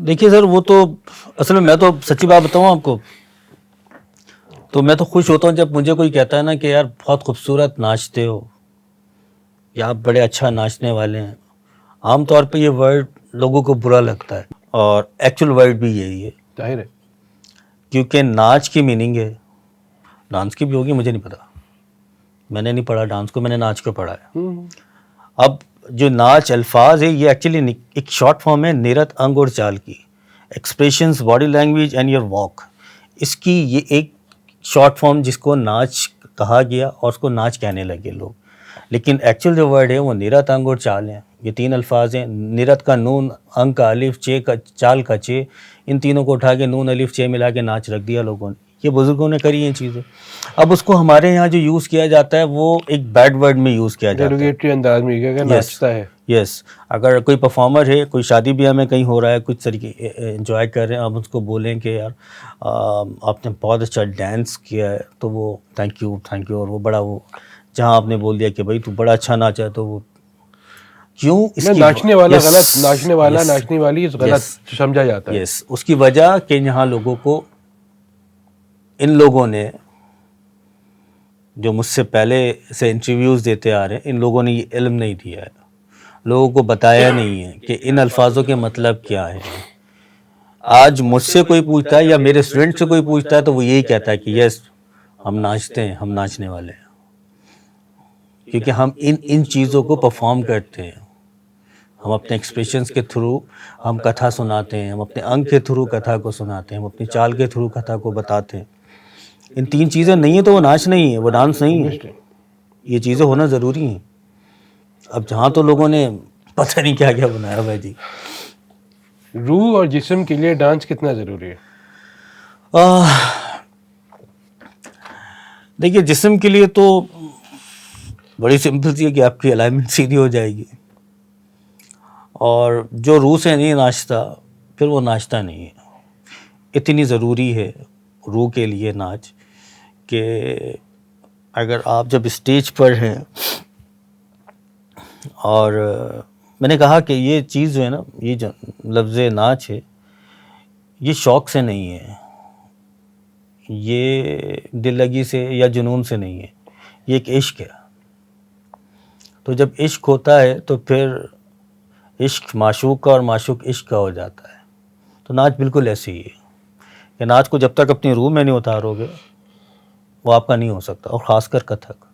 دیکھیے سر وہ تو اصل میں تو سچی بات بتاؤں آپ کو تو میں تو خوش ہوتا ہوں جب مجھے کوئی کہتا ہے نا کہ یار بہت خوبصورت ناچتے ہو یا آپ بڑے اچھا ناچنے والے ہیں. عام طور پہ یہ ورڈ لوگوں کو برا لگتا ہے اور ایکچوئل ورڈ بھی یہی ہے ظاہر ہے. کیونکہ ناچ کی میننگ ہے, ڈانس کی بھی ہوگی مجھے نہیں پتا, میں نے نہیں پڑھا ڈانس کو, میں نے ناچ کو پڑھا ہے. اب جو ناچ الفاظ ہے یہ ایکچولی ایک شارٹ فارم ہے نیرت انگ اور چال کی, expressions body language and your walk. اس کی یہ ایک شارٹ فارم جس کو ناچ کہا گیا اور اس کو ناچ کہنے لگے لوگ, لیکن ایکچوئل جو ورڈ ہے وہ نیرت انگ اور چال ہیں. یہ تین الفاظ ہیں, نیرت کا نون, انگ کا الف, چے کا چال کا چے, ان تینوں کو اٹھا کے نون الف چے ملا کے ناچ رکھ دیا لوگوں نے. یہ بزرگوں نے کری ہیں چیزیں. اب اس کو ہمارے یہاں جو یوز کیا جاتا ہے وہ ایک بیڈ ورڈ میں یوز کیا جاتا ہے, ڈیروگیٹری انداز میں کہ ناچتا ہے. یس. اگر کوئی پرفارمر ہے, کوئی شادی بیاہ میں کہیں ہو رہا ہے, کچھ طریقے انجوائے کر رہے ہیں, آپ اس کو بولیں کہ یار آپ نے بہت اچھا ڈانس کیا ہے, تو وہ تھینک یو, اور وہ بڑا وہ جہاں آپ نے بول دیا کہ بھائی تو بڑا اچھا ناچا ہے, تو وہ کیوں اس کی ناچنے والا غلط, ناچنے والا ناچنے والی غلط سمجھا جاتا ہے. یس, اس کی وجہ کہ یہاں لوگوں کو, ان لوگوں نے جو مجھ سے پہلے سے انٹرویوز دیتے آ رہے ہیں, ان لوگوں نے یہ علم نہیں دیا ہے, لوگوں کو بتایا نہیں ہے کہ ان الفاظوں کے مطلب کیا ہے. آج مجھ سے کوئی پوچھتا ہے یا میرے اسٹوڈنٹ سے کوئی پوچھتا ہے تو وہ یہی کہتا ہے کہ یس ہم ناچتے ہیں, ہم ناچنے والے ہیں, کیونکہ ہم ان چیزوں کو پرفارم کرتے ہیں. ہم اپنے ایکسپریشنز کے تھرو ہم کتھا سناتے ہیں, ہم اپنے انگ کے تھرو کتھا کو سناتے ہیں, ہم اپنی چال کے تھرو کتھا کو بتاتے ہیں. ان تین چیزیں نہیں ہیں تو وہ ناچ نہیں ہے, وہ ڈانس نہیں ہے. یہ چیزیں ہونا ضروری ہیں. اب جہاں تو لوگوں نے پتہ نہیں کیا کیا بنایا ہوا ہے جی. روح اور جسم کے لیے ڈانس کتنا ضروری ہے؟ دیکھیے جسم کے لیے تو بڑی سمپل سی ہے کہ آپ کی الائنمنٹ سیدھی ہو جائے گی, اور جو روح سے نہیں ناچتا پھر وہ ناچتا نہیں ہے. اتنی ضروری ہے روح کے لیے ناچ کہ اگر آپ جب اسٹیج پر ہیں, اور میں نے کہا کہ یہ چیز جو ہے نا, یہ جو لفظ ناچ ہے یہ شوق سے نہیں ہے, یہ دل لگی سے یا جنون سے نہیں ہے, یہ ایک عشق ہے. تو جب عشق ہوتا ہے تو پھر عشق معشوق کا اور معشوق عشق کا ہو جاتا ہے. تو ناچ بالکل ایسی ہی ہے کہ ناچ کو جب تک اپنی روح میں نہیں اتارو گے وہ آپ کا نہیں ہو سکتا, اور خاص کر کتھک.